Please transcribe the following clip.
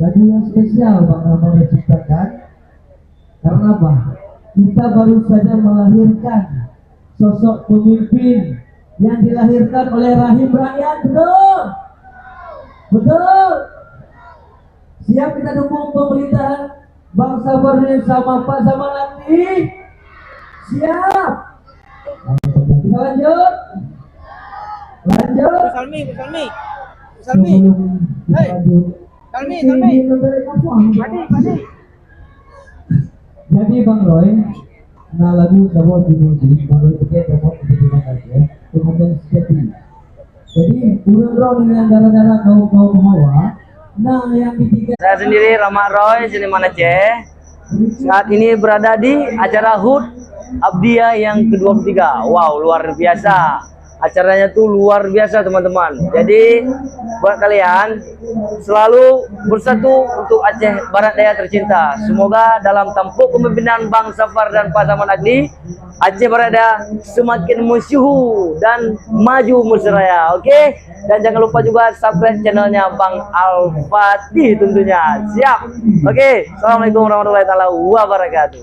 lagu yang spesial Bang Ramon yang ciptakan. Karena apa? Kita baru saja melahirkan sosok pemimpin yang dilahirkan oleh rahim rakyat, betul? Betul? Siap kita dukung pemerintahan Bang Sabar sama Pak Zamanandi? Siap? Kita lanjut? Lanjut? Salmi. Hei, Salmi. Padi. Jadi Bang Roy, nah lagu sama Junuji, Bang Roy pakai tema kebetulan aja, kemudian sejati. Jadi urang-urang dengan darah-darah kaum hawa, nah yang ketiga. Saya sendiri Rama Roy, Seniman Aceh. Saat ini berada di acara HUT Abdiya yang ke-23. Wow, luar biasa. Acaranya tuh luar biasa teman-teman. Jadi buat kalian selalu bersatu untuk Aceh Barat Daya tercinta. Semoga dalam tampuk kepemimpinan Bang Safar dan Pak Zaman Agni, Aceh Barat Daya semakin masyhur dan maju musraya. Oke? Dan jangan lupa juga subscribe channelnya Bang Al Fatih tentunya. Siap? Oke. Assalamualaikum warahmatullahi wabarakatuh.